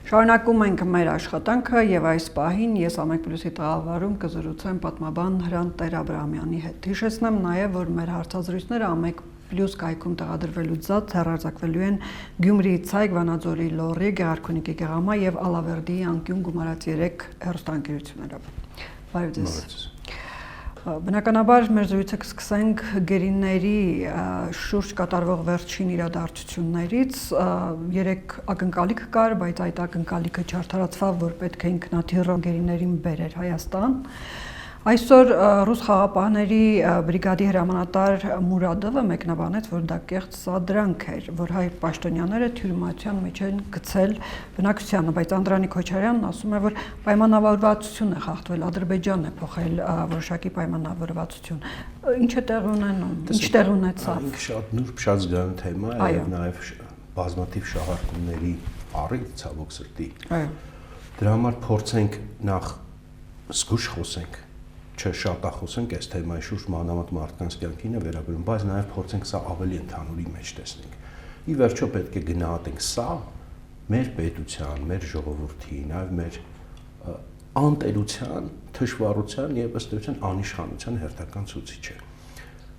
Շարունակում ենք մեր աշխատանքը եւ այս պահին ես Ամեկ Պլյուսի տաղավարում կզրուցեմ պատմաբան Հրանտ Տեր-Աբրահամյանի հետ։ Հիշեցնեմ նաեւ, որ մեր հարցազրույցները Ամեկ Պլյուս կայքում տեղադրվելուց զատ հեռարձակվելու են Գյումրիի Ցայգ, Վանաձորի Լոռի, Գեղարքունիքի Գեղամա եւ Ալավերդիի անկյուն գումարած 3 հեռուստաընկերություններով։ Բարև ձեզ։ Բնականաբար մեր զրույցը կսկսենք գերիների շուրջ կատարվող վերջին իրադարձություններից 3 ակնկալիք կար, բայց այդ ակնկալիքը չարդարացավ, որ պետք է ինքնաթիռը գերիներին բերեր Հայաստան։ Այսօր ռուս խաղապահների բրիգադի հրամանատար Մուրադովը մեկնաբանեց, որ դա կեղծ սադրանք էր, որ հայ պաշտոնյաները թյուրիմացիան մեջ են գցել բնակչությանը, բայց Անդրանիկ Քոչարյանն ասում է, որ պայմանավորվածություն է խախտվել, Ադրբեջանն է փոխել որոշակի պայմանավորվածություն։ Ինչ է տեղի ունենում, ինչ տեղի ունեցավ։ Ինքը շատ նուրբ, շատ զգալի թեմա է եւ նաեւ բազմաթիվ շահարկումների առիթ ցավոք սրտի։ Այո։ Դրա համար փորձենք նախ զգուշ խոսենք, չէ շատախոսենք այս թեմայի շուրջ մանավանդ մարդկանց կյանքին է վերաբերում, բայց նաև փորձենք սա ավելի ընդհանուրի մեջ տեսնենք։ Ի վերջո պետք է գնահատենք սա մեր պետության, մեր ժողովրդի, նաև մեր անտերության, թշվառության եւ ըստ էության անիշխանության հերթական ցուցիչ է։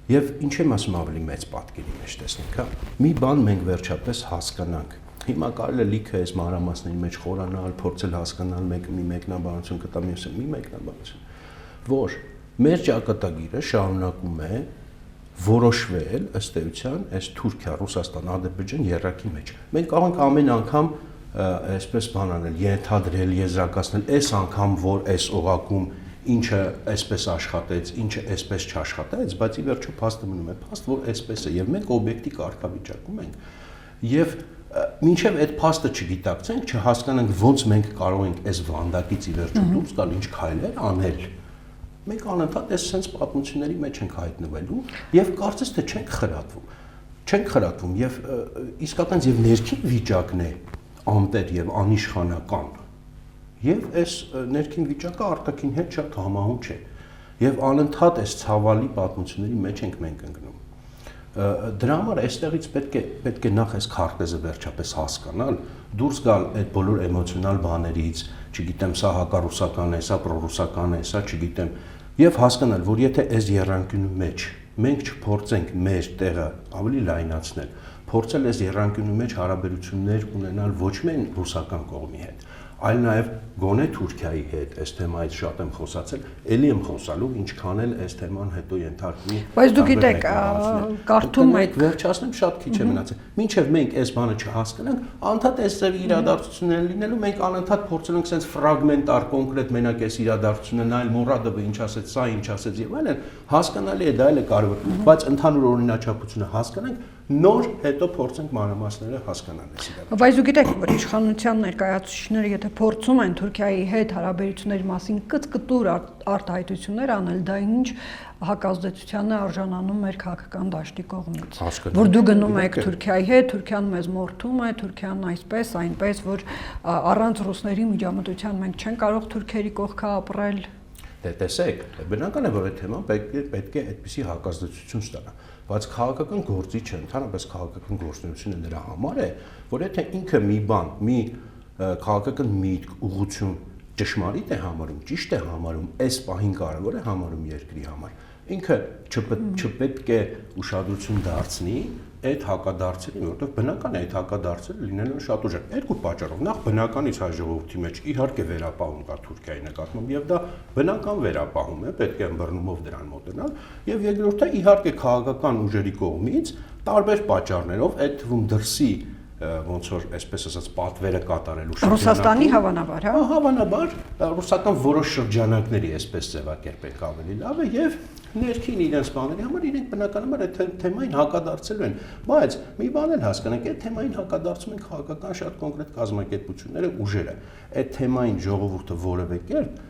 Եւ ինչ եմ ասում ավելի մեծ պատկերի մեջ տեսնենք, հա։ Մի բան մենք վերջապես հասկանանք։ Հիմա կարելի է լիքը այս մանրամասների մեջ խորանալ, փորձել հասկանալ մեկը մի մեկնաբանություն կտա, մյուսը մի մեկնաբանություն, որ մեր ճակատագիրը շարունակում է որոշվել ըստ էության այս Թուրքիա, Ռուսաստան, Ադրբեջան երրակի մեջ։ Մենք կարող ենք ամեն անգամ այսպես բան անել, ենթադրել, եզրակացնել, այս անգամ որ այս օղակում ինչը այսպես աշխատեց, ինչը այսպես չաշխատեց, բայց ի վերջո փաստը մնում է փաստ, որ այսպես է եւ մենք օբյեկտի կարգավիճակում ենք։ Եւ մինչև այդ փաստը չգիտակցենք, չհասկանանք ոնց մենք կարող ենք այս վանդակից ի վերջո դուրս գալ, ինչ քայլեր անել։ Մենք անընդհատ այս sense պատմությունների մեջ ենք հայտնվելու եւ կարծես թե չենք խրատվում եւ իսկական եւ ներքին վիճակն է անտեր եւ անիշխանական եւ այս ներքին վիճակը արտաքին հետ շատ համահունչ է եւ անընդհատ այս ցավալի պատմությունների մեջ ենք մենք ընկնում։ Դրա համար այստեղից պետք է նախ այս քարտեզը վերջապես հասկանալ, դուրս գալ այդ բոլոր էմոցիոնալ բաներից, չգիտեմ, սա հակառուսական է, սա պրոռուսական է, սա չգիտեմ, եւ հասկանալ, որ եթե այս երանգյունի մեջ մենք չփորձենք մեր տեղը ավելի լայնացնել, փորձել այս երանգյունի մեջ հարաբերություններ ունենալ ոչ միայն ռուսական կողմի հետ, այլ նաև գոնե Թուրքիայի հետ այս թեմայից շատ եմ խոսացել, ելի եմ խոսալու, ինչքան էլ այս թեման հետո ենթարկվի։ Բայց դուք գիտեք, կարդում եք, վերջացնեմ, շատ քիչ է մնացել։ Մինչև մենք այս բանը չհասկանանք, անընդհատ այս ձևի իրադարձություններ լինելու, մենք անընդհատ փորձել ենք sense ֆրագմենտար կոնկրետ մենակ այս իրադարձությունն այլ Մուրադովը ինչ ասեց, սա ինչ ասեց եւ այլն, հասկանալի է, դա էլ է կարևոր, բայց ընդհանուր օրինաչափությունը հասկանանք, նոր հետո փորձենք մանրամասները հասկանալ այս իրադարձությունը։ Բայց դուք գիտեք, որ իշխանության ներկայացուցիչները եթե փորձում են Թուրքիայի հետ հարաբերությունների մասին կծկտուր արտահայտություններ անել, դա ինչ հակազդեցության է արժանանում մեր քաղաքական դաշտի կողմից։ Որ դու գնում եք Թուրքիայի հետ, Թուրքիան մեզ մորթում է, Թուրքիան այսպես, այնպես, որ առանց ռուսների միջամտության մենք չենք կարող թուրքերի կողքը ապրել։ Դե տեսեք, բնական է, որ այդ թեման պետք է այդպիսի հակազդեցություն ստանա, բայց քաղաքական գործիչը, ընդհանրապես քաղաքական գործունեությունը նրա համար է, որ եթե ինքը մի բան, մի քաղաքական միտք, ուղղություն ճշմարիտ է համարում, ճիշտ է համարում, այս պահին կարևոր է համարում երկրի համար, ինքը չպետք է ուշադրություն դարձնի այդ հակադարձերին, որովհետև բնական է այդ հակադարձերը լինելու են շատ ուժեղ։ Երկու պատճառով, նախ բնականից հայ ժողովրդի մեջ իհարկե վերապահում կա Թուրքիայի նկատմամբ եւ դա բնական վերապահում է, պետք է ըմբռնումով դրան մոտենալ, եւ երկրորդը իհարկե քաղաքական ուժերի կողմից տարբեր պատճառներով այդ թվում դրսի ոնց որ այսպես ասած պատվերը կատարելու Ռուսաստանի հավանաբար, հա։ Հավանաբար ռուսական որոշ շրջանակների այսպես ձևակերպենք ավելի լավ է եւ ներքին իրենց բաների համար իրենք բնականաբար այդ թեմային հակադարձելու են, բայց մի բան էլ հասկանանք, այդ թեմային հակադարձում են քաղաքական շատ կոնկրետ կազմակերպությունները, ուժերը։ Այդ թեմային ժողովուրդը որևէ կերպ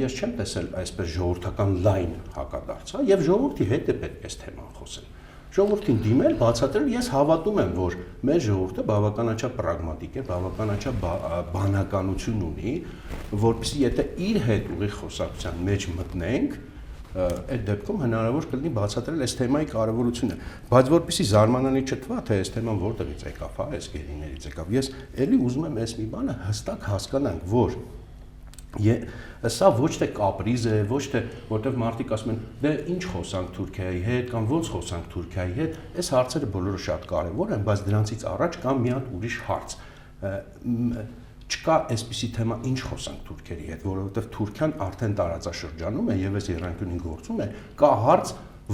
ես չեմ տեսել այսպես ժողովրդական լայն հակադարձ, եւ ժողովրդի հետ է պետք է այս թեման խոսել։ Ժողովրդին դիմել, բացատրել, ես հավատում եմ, որ մեր ժողովուրդը բավականաչափ պրագմատիկ է, բավականաչափ բանականություն ունի, որպեսզի եթե իր հետ ուղիղ խոսակցության մեջ մտնենք, այդ դեպքում հնարավոր կլինի բացատրել այս թեմայի կարևորությունը, բայց որպեսզի զարմանալի չթվա, թե այս թեման որտեղից եկավ, այս գերիներից եկավ։ Ես էլի ուզում եմ այս մի բանը հստակ հասկանանք, որ սա ոչ թե կապրիզ է, ոչ թե որտեղ մարդիկ ասում են, դե ինչ խոսանք Թուրքիայի հետ կամ ոնց խոսանք Թուրքիայի հետ, այս հարցերը բոլորը շատ կարևոր են, բայց դրանցից առաջ կա մի հատ ուրիշ հարց։ Չկա այսպիսի թեմա ինչ խոսանք թուրքերի հետ, որովհետև Թուրքիան արդեն տարածաշրջանում է եւ այս երանգյունին գործում է, կա հարց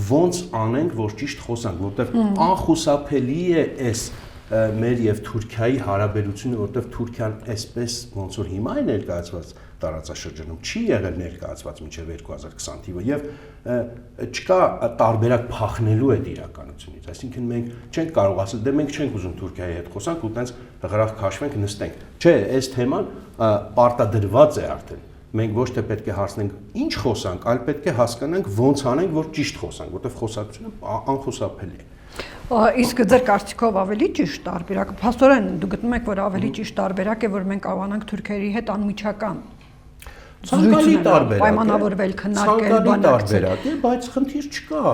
ոնց անենք, որ ճիշտ խոսանք, որովհետև անխուսափելի է այս մեր եւ Թուրքիայի հարաբերությունը, որովհետև Թուրքիան այսպես ոնց որ հիմա է ներկայացված տարածաշրջանում չի եղել ներկայացված մինչև 2020 թիվը եւ չկա տարբերակ փախնելու այդ իրականությունից, այսինքն մենք չենք կարող ասել, դե մենք չենք ուզում Թուրքիայի հետ խոսանք ու տենց հղրախ քաշվենք, նստենք։ Չէ, այս թեման պարտադրված է արդեն։ Մենք ոչ թե պետք է հարցնենք ինչ խոսանք, այլ պետք է հասկանանք ոնց անենք, որ ճիշտ խոսանք, որովհետև խոսակցությունը անխուսափելի է։ Իսկ ձեր կարծիքով ավելի ճիշտ տարբերակը, փաստորեն դուք գտնում եք, որ ավելի ճիշտ տարբերակ է, որ մենք կարողանանք թուրքերի հետ անմիջական ցանկալի տարբերակ է, պայմանավորվել, քննարկել, բանակցել, բայց խնդիր չկա,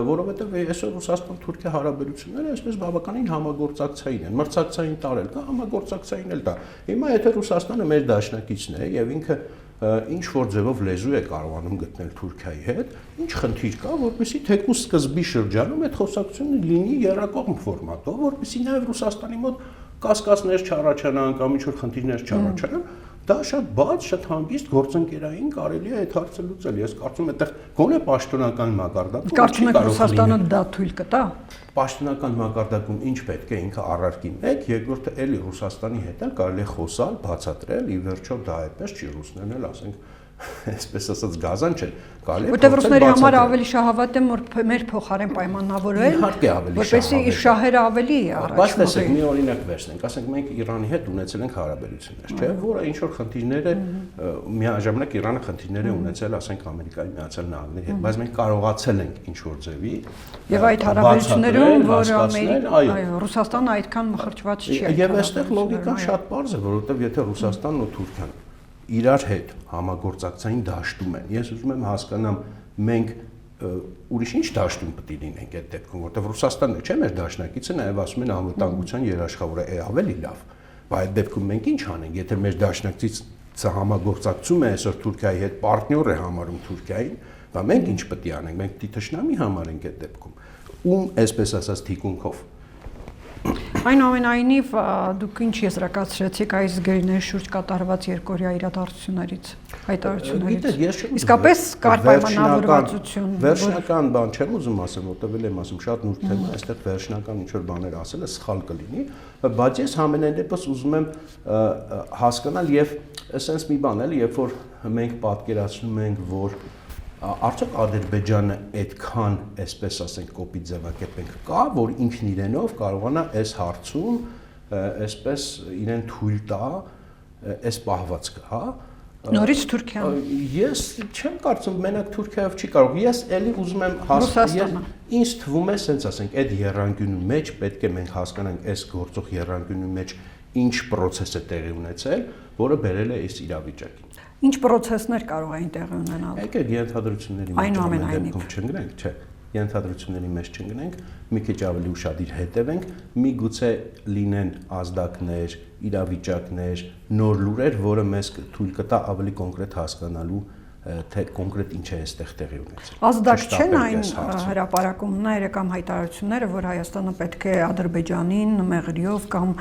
որովհետև այսօր Ռուսաստան-Թուրքիա հարաբերությունները այսպես բավականին համագործակցային են, մրցակցային տարել կա, համագործակցային էլ կա։ Հիմա եթե Ռուսաստանը մեր դաշնակիցն է եւ ինքը ինչ որ ձևով լեզու է կարողանում գտնել Թուրքիայի հետ, ինչ խնդիր կա, որպեսզի թեկուզ սկզբի շրջանում այդ խոսակցությունը լինի եռակողմ ֆորմատով, որպեսզի նաև Ռուսաստանի մոտ կասկածներ չառաջանան կամ ինչ որ խնդիրներ չառաջանան, դա շատ բաց, շատ հանգիստ գործընկերային կարելի է այդ հարցը լուծել։ Ես կարծում եմ, այդտեղ գոնե պաշտոնական մակարդակում կարծում եք Ռուսաստանը դա թույլ կտա։ Պաշտոնական մակարդակում ինչ պետք է ինքը առարկի մեկ, երկրորդը էլի Ռուսաստանի հետ էլ կարելի է խոսալ, բացատրել, ի վերջո դա այդպես չի, ռուսներն էլ ասենք այսպես ասած գազան չեն, կարելի է որտեղ ռուսների համար ավելի շահավետ է որ մեր փոխարեն պայմանավորել, որպեսզի իր շահերը ավելի առաջ տեսեք, մի օրինակ վերցնենք, ասենք մենք Իրանի հետ ունեցել ենք հարաբերություններ, չէ՞, որը ինչ որ խնդիրներ է, միաժամանակ Իրանը խնդիրներ է ունեցել, ասենք Ամերիկայի Միացյալ Նահանգների հետ, բայց մենք կարողացել ենք ինչ որ ձևի եւ այդ հարաբերություններում, որ Ռուսաստանը այդքան մխրճված չի։ Եվ այստեղ լոգիկան շատ պարզ է, որովհետեւ եթե Ռուսաստանն ու Թուրքիան իրար հետ համագործակցային դաշտում են։ Ես ուզում եմ հասկանամ, մենք ուրիշ ինչ դաշտում պետք է լինենք այդ դեպքում, որտեղ Ռուսաստանն չէ մեր դաշնակիցը, նաև ասում են անվտանգության երաշխավորը է ավելի լավ։ Բայց այդ դեպքում մենք ինչ անենք, եթե մեր դաշնակիցը համագործակցում է այսօր Թուրքիայի հետ, պարտնյոր է համարում Թուրքիային, դա մենք ինչ պետք է անենք, մենք դի թշնամի համարենք այդ դեպքում։ Ում այսպես ասած թիկունքով Այնուամենայնիվ դուք ինչ եզրակացրեցիք այս գերիների շուրջ կատարված երկօրյա իրադարձություններից, հայտարարություններից։ Իսկապես կար պայմանավորվածություն։ Վերջնական բան չեմ ուզում ասել, որտեղ էլ եմ ասում, շատ նուրբ թեմա, այստեղ վերջնական ինչ որ բաներ ասելը սխալ կլինի, բայց ես համենայն դեպս ուզում եմ հասկանալ եւ ասենց մի բան էլի, երբ որ մենք պատկերացնում ենք, որ արդյոք Ադրբեջանը այդքան, այսպես ասենք, կոպիտ ձևակերպենք կա, որ ինքն իրենով կարողանա այս հարցում այսպես իրեն թույլ տա այս պահվածքը, հա? Նորից Թուրքիան։ Ես չեմ կարծում մենակ Թուրքիայով չի կարող։ Ես էլի ուզում եմ հասկանալ, ինձ թվում է, ասենց ասենք, այդ եռանկյունի մեջ պետք է մենք հասկանանք այս գործող եռանկյունի մեջ ինչ process է տեղի ունեցել, որը բերել է այս իրավիճակին։ Ինչ process-ներ կարող էին տեղի ունենալ։ Եկեք ենթադրությունների մեջ չընկնենք, չէ, ենթադրությունների մեջ չընկնենք, մի քիչ ավելի ուշադիր հետևենք, միգուցե լինեն ազդակներ, իրավիճակներ, նոր լուրեր, որը մեզ թույլ կտա ավելի կոնկրետ հասկանալու թե կոնկրետ ինչ է այստեղ տեղի ունեցել։ Ազդակ չեն այն հրապարակումները կամ հայտարարությունները, որ Հայաստանը պետք է Ադրբեջանին մեղրիով կամ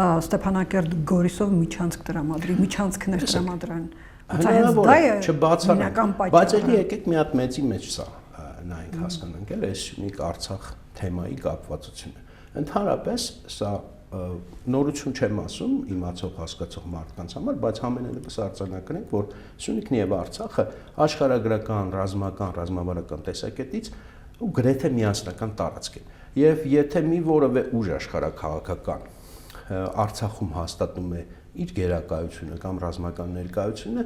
Ստեփանակերտ Գորիսով միջանցք տրամադրի, միջանցքներ տրամադրեն։ Հնարավոր է չբացառենք, բայց էլի եկեք մի հատ մեծի մեջ սա նայենք հասկանանք էլ այս Սյունիք-Արցախ թեմայի կապվածությունը։ Ընդհանրապես սա նորություն չեմ ասում իմացող հասկացող մարդկանց համար, բայց ամենևս արձանագրենք, որ Սյունիքն եւ Արցախը աշխարհագրական, ռազմական, ռազմավարական տեսակետից ու գրեթե միասնական տարածք են։ Եվ եթե մի որևէ ուժ աշխարհաքաղաքական Արցախում հաստատում է իր գերակայությունը կամ ռազմական ներկայությունը,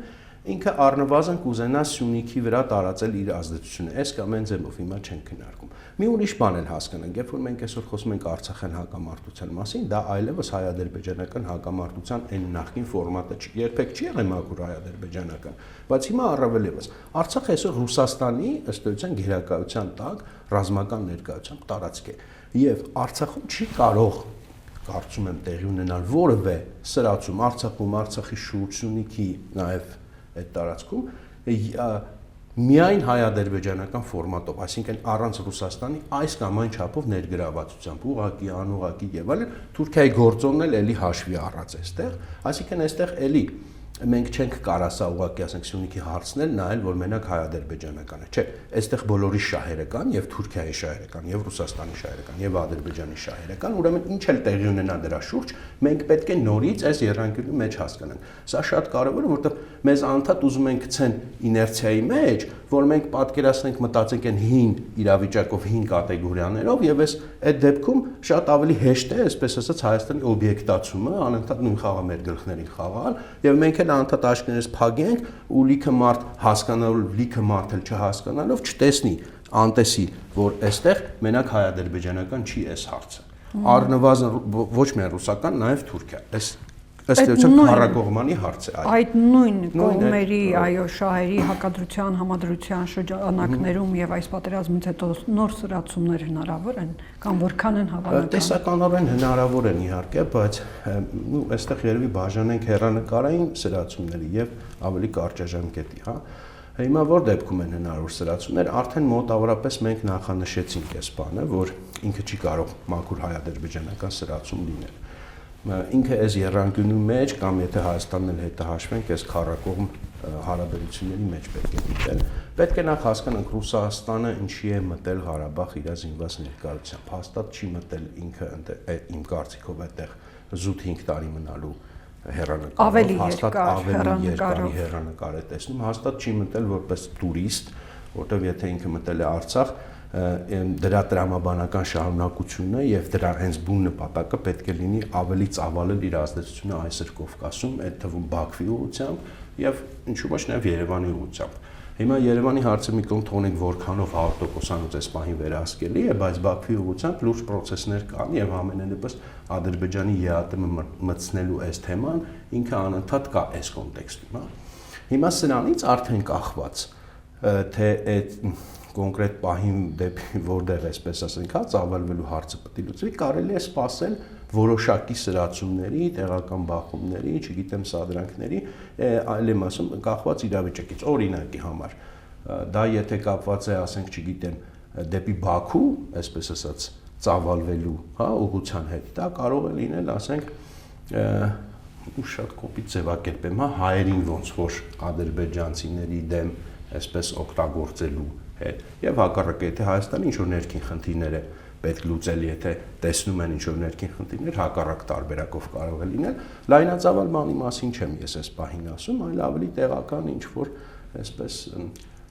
ինքը առնվազն կուզենա Սյունիքի վրա տարածել իր ազդեցությունը։ Այս կամ այն ձևով հիմա չեն քննարկում։ Մի ուրիշ բան էլ հասկանանք, երբ որ մենք այսօր խոսում ենք Արցախյան հակամարտության մասին, դա այլևս հայ-ադրբեջանական հակամարտության այն նախկին ֆորմատը չի։ Երբեք չի եղել մաքուր հայ-ադրբեջանական, բայց հիմա առավել եւս Արցախը այսօր Ռուսաստանի ըստ էության գերակայության տակ ռազմական ներկայությամբ տարածք է։ Եվ Արցախում չի կարող կարծում եմ տեղի ունենալ որևէ սրացում Արցախում, Արցախի շուրջ, Սյունիքի նաև այդ տարածքում միայն հայ-ադրբեջանական ֆորմատով, այսինքն առանց Ռուսաստանի այս կամ այն չափով ներգրավվածությամբ, ուղղակի, անուղղակի եւ այլն, Թուրքիայի գործոնն էլ էլի հաշվի առած այստեղ, այսինքն այստեղ էլի մենք չենք կարող սա ուղղակի ասենք Սյունիքի հարցնել, նայել, որ մենակ հայ-ադրբեջանական է։ Չէ, այստեղ բոլորի շահերը կան, եւ Թուրքիայի շահերը կան, եւ Ռուսաստանի շահերը կան, եւ Ադրբեջանի շահերը կան, ուրեմն ինչ էլ տեղի ունենա դրա շուրջ, մենք պետք է նորից այս երանգելու մեջ հասկանանք։ Սա շատ կարևոր է, որովհետեւ մեզ անդադ ուզում են գցեն իներցիայի մեջ, որ մենք պատկերացնենք, մտածենք այն հին իրավիճակով, հին կատեգորիաներով, եւ այդ դեպքում շատ ավելի հեշտ է, այսպես ասած, Հայաստանի օբյեկտացումը, անընդհատ նույն խաղը մեր գլխներին խաղալ, եւ մենք անդադ աշկերտես փագենք ու լիքը մարդ հասկանալով, լիքը մարդ էլ չհասկանալով չտեսնի, անտեսի, որ այստեղ մենակ հայ-ադրբեջանական չի այս հարցը։ Առնվազն ոչ միայն ռուսական, նաև Թուրքիա։ Ըստ էության քառակողմանի հարց է այ։ Այդ նույն կողմերի, այո, շահերի հակադրության, համադրության շրջանակներում եւ այս պատերազմից հետո նոր սրացումներ հնարավոր են կամ որքան են հավանական։ Տեսականորեն հնարավոր են իհարկե, բայց այստեղ երևի բաժանենք հեռանկարային սրացումների եւ ավելի կարճաժամկետի, հա։ Հիմա որ դեպքում են հնարավոր սրացումներ, արդեն մոտավորապես մենք նախանշեցինք այս բանը, որ ինքը չի կարող մաքուր հայ-ադրբեջանական սրացում լինել։ Ինքը այս երանգունու մեջ կամ եթե Հայաստանն էլ հետը հաշվենք, այս քառակողմ հարաբերությունների մեջ պետք է դիտել։ Պետք է նախ հասկանանք Ռուսաստանը ինչի է մտել Ղարաբաղ իր զինված ներկայությամբ։ Հաստատ չի մտել ինքը իմ կարծիքով այդտեղ զուտ 5 տարի մնալու հեռանկարով, ավելի երկար հեռանկար է տեսնում, հաստատ չի մտել որպես տուրիստ, որտեղ եթե ինքը մտել է Արցախ, դրա տրամաբանական շարունակությունը եւ դրա հենց բուն նպատակը պետք է լինի ավելի ծավալել իր ազդեցությունը այսօր Կովկասում, այդ թվում Բաքվի ուղղությամբ եւ ինչու՞ ոչ նաեւ Երևանի ուղղությամբ։ Հիմա Երևանի հարցը մի կողմ թողնենք որքանով 100%-անոց այս պահին վերահսկելի է, բայց Բաքվի ուղղությամբ լուրջ process-ներ կան եւ ամենենեւս Ադրբեջանի ԵԱՏՄ մտցնելու այս թեման ինքը անընդհատ կա այս կոնտեքստում, հա։ Հիմա սրանից արդեն կախված թե այդ կոնկրետ պահին դեպի որտեղ այսպես ասենք, հա, ծավալվելու հարցը պետք է լուծվի, կարելի է սպասել որոշակի սրացումների, տեղական բախումների, չգիտեմ, սադրանքների, այլ եմ ասում, կախված իրավիճակից, օրինակի համար։ Դա եթե կապված է, ասենք, չգիտեմ, դեպի Բաքու, այսպես ասած, ծավալվելու, հա, ուղղության հետ, դա կարող է լինել, ասենք, ու շատ կոպիտ ձևակերպեմ, հա, հայերին ոնց որ ադրբեջանցիների դեմ այսպես օգտագործելու հետ եւ հակառակը եթե Հայաստանի ինչ որ ներքին խնդիրներ է պետք լուծել, եթե տեսնում են ինչ որ ներքին խնդիրներ, հակառակ տարբերակով կարող է լինել, լայնածավալ բանի մասին չեմ ես այս պահին ասում, այլ ավելի տեղական ինչ որ այսպես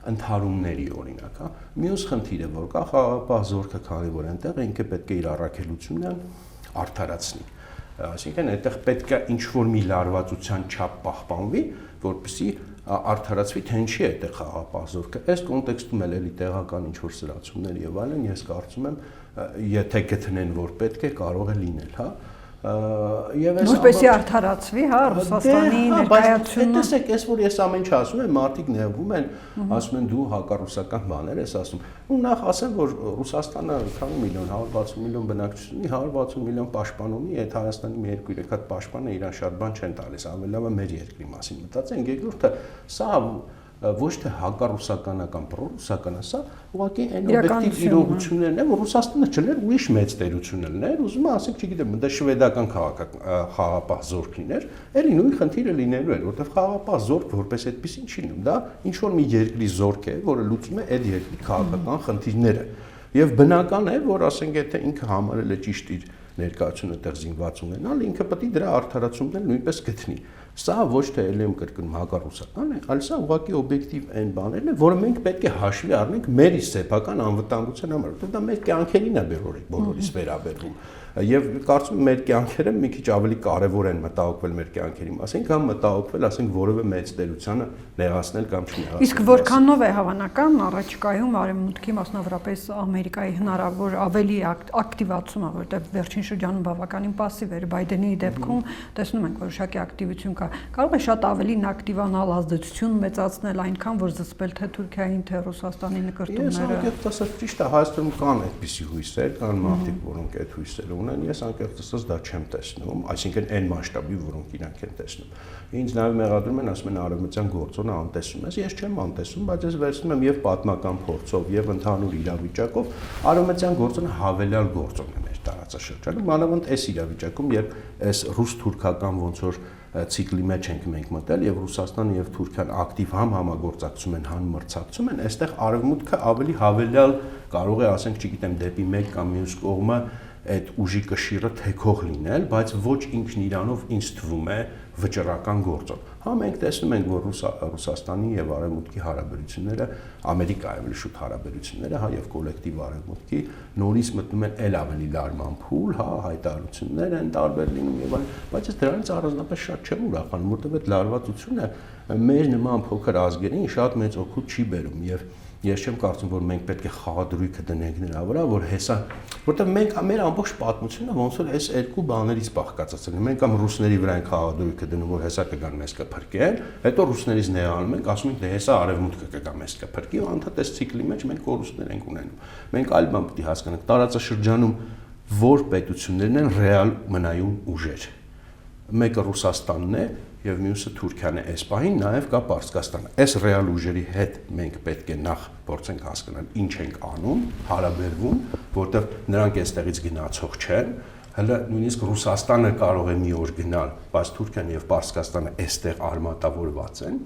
ընդհարումների օրինակ, հա։ Մյուս խնդիրը որ կա խաղաղապահ զորքը, քանի որ այնտեղ ինքը պետք է իր առաքելությունը արդարացնի, այսինքն այդտեղ պետք է ինչ որ մի լարվածության չափ պահպանվի, որպեսզի արդարացվի, թե ինչի է այդտեղ խաղաղապահ զորքը։ Այս կոնտեքստում էլ էլի տեղական ինչ որ սրացումներ եւ այլն, ես կարծում եմ, եթե գտնեն որ պետք է, կարող է լինել, հա։ Եվ այս որպեսզի արդարացվի, հա, Ռուսաստանի ներկայությունը։ Տեսեք, ես որ ես ամեն ինչ ասում եմ, մարդիկ նեղվում են, ասում են դու հակառուսական բաներ ես ասում։ Ու նախ ասեմ, որ Ռուսաստանը քանի միլիոն, 160 միլիոն բնակչություն ունի, 160 միլիոն պաշտպան ունի, այդ Հայաստանի մի 2-3 հատ պաշտպանը իրան շատ բան չեն տալիս, ավելի լավ է մեր երկրի մասին մտածեն։ Երկրորդը սա ոչ թե հակառուսականական, պրոռուսական, սա ուղղակի այն օբյեկտիվ իրողություններն են, որ Ռուսաստանը չլներ ուրիշ մեծ տերություն լիներ, ուզում է ասենք, չգիտեմ, դա շվեդական խաղաղապահ զորք լիներ, էլի նույն խնդիրը լինելու էր, որովհետև խաղաղապահ զորք որպես այդպեսին չի լինում, դա ինչ որ մի երկրի զորք է, որը լուծում է այդ երկրի քաղաքական խնդիրները։ Եվ բնական է, որ ասենք, եթե ինքը համարել է ճիշտ իր ներկայությունը այդտեղ զինված ունենալ, ինքը պետք է դրա արդարացումն էլ նույնպես գտնի։ Սա ոչ թե ելեմ կրկնում հակառուսական է, այլ սա ուղղակի օբյեկտիվ այն բաներն են, որը մենք պետք է հաշվի առնենք մեր սեփական անվտանգության համար, որտեղ դա մեր կյանքերին է բոլորիս վերաբերվում։ Եվ կարծում եմ մեր կյանքերը մի քիչ ավելի կարևոր են մտահոգվել մեր կյանքերի մասին, կամ մտահոգվել, ասենք, որևէ մեծ տերությանը նեղացնել կամ չնեղացնել։ Իսկ որքանով է հավանական առաջիկայում արևմուտքի, մասնավորապես Ամերիկայի հնարավոր ավելի ակտիվացումը, որտեղ վերջին շրջանում բավականին пассив էր, Բայդենի դեպքում տեսնում ենք որոշակի ակտիվություն կա։ Կարող է շատ ավելին ակտիվանալ, ազդեցություն մեծացնել այնքան, որ զսպել թե Թուրքիային, թե Ռուսաստանի նկարտումները։ Ես անկեղծ ճիշտ է, Հայաստանում կան այդպիսի հույսեր, կան մարդիկ, որոնք այդ հույսերը ունեն, ես անկեղծ ասած դա չեմ տեսնում, այսինքն այն մասշտաբի, որոնք իրանք են տեսնում։ Ինձ նաև մեղադրում են, ասում են արևմտյան գործոնը անտեսում ես, ես չեմ անտեսում, բայց ես վերցնում եմ եւ պատմական փորձով եւ ընդհանուր իրավիճակով, արևմտյան գործոնը հավելյալ գործոն է մեր տարածաշրջանում, մանավանդ այս իրավիճակում, երբ այս ռուս-թուրքական ոնց որ ցիկլի մեջ ենք մենք մտել եւ Ռուսաստանը եւ Թուրքիան ակտիվ համագործակցում են, մրցակցում են, այստեղ արևմուտքը ավելի հավելյալ կարող է, ասենք, չգիտեմ, դեպի մեկ կամ մյուս կողմը այդ ուժի կշիռը թեքող լինել, բայց ոչ ինքն իրանով ինձ թվում է վճռական գործոն։ Հա մենք տեսնում ենք, որ Ռուսաստանի եւ Արևմուտքի հարաբերությունները, Ամերիկայի ավելի շուտ հարաբերությունները, հա եւ կոլեկտիվ Արևմուտքի նորից մտնում են ել ավելի լարման փուլ, հա հայտարարություններ են տարբեր լինում եւ այլն, բայց ես դրանից առանձնապես շատ չեմ ուրախանում, որտեղ այդ լարվածությունը մեր նման փոքր ազգերին շատ մեծ օգուտ չի բերում եւ ես չեմ կարծում, որ մենք պետք է խաղադրույքը դնենք նրա վրա, որ հեսա, որտեղ մենք մեր ամբողջ պատմությունը ոնց որ այս երկու բաներից բաղկացած է։ Մենք կամ ռուսների վրա ենք խաղադրույքը դնում, որ հեսա կգան մեզ կփրկեն, հետո ռուսներից նեղանում ենք, ասում ենք դե հեսա արևմուտքը կգա մեզ կփրկի, ու անդադ այս ցիկլի մեջ մենք կորուստներ ենք ունենում։ Մենք այլ բան պետք է հասկանանք, տարածաշրջանում որ պետություններն են ռեալ մնայուն ուժեր։ Մեկը Ռուսաստանն է եւ մյուսը Թուրքիան է, այս պահին նաեւ կա Պարսկաստանը։ Այս ռեալ ուժերի հետ մենք պետք է նախ փորձենք հասկանալ ինչ ենք անում, հարաբերվում, որտեղ նրանք այստեղից գնացող չեն, հələ նույնիսկ Ռուսաստանը կարող է մի օր գնալ, բայց Թուրքիան եւ Պարսկաստանը այստեղ արմատավորված են,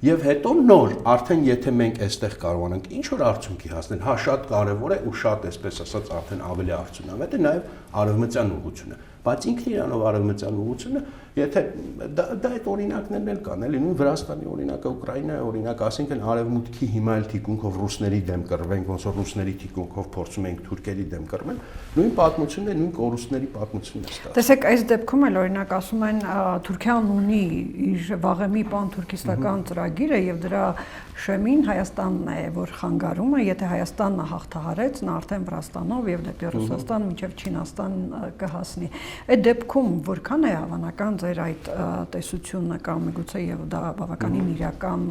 եւ հետո նոր արդեն եթե մենք այստեղ կարողանանք ինչ որ արդյունքի հասնել, հա շատ կարեւոր է ու շատ, այսպես ասած, արդեն ավելի արդյունավետ է նաեւ արևմտյան ուղղությունը, բայց ինքն իրանով արևմտյան ուղղությունը, եթե դա այդ օրինակներն էլ կան, էլի նույն Վրաստանի օրինակը, Ուկրաինայի օրինակը, ասինքն արևմուտքի հիմա էլ թիկունքով ռուսների դեմ կռվենք, ոնց որ ռուսների թիկունքով փորձում ենք թուրքերի դեմ կռվել, նույն պատմությունն է, նույն կորուստների պատմությունն է ստացվում։ Տեսեք, այս դեպքում էլ օրինակ ասում են Թուրքիան ունի իր վաղեմի պան-թուրքիստական ծրագիրը եւ դրա շեմին Հայաստանն է, որ խանգարում է, եթե Հայաստանն հաղթահարեց, նա արդեն Վրաստանով եւ դեպի Ռուսաստան մինչեւ Չինաստան կհասնի։ Այդ դեպքում որքան է հավանական ձեր այդ տեսությունը կամ միգուցե եւ դա բավականին իրական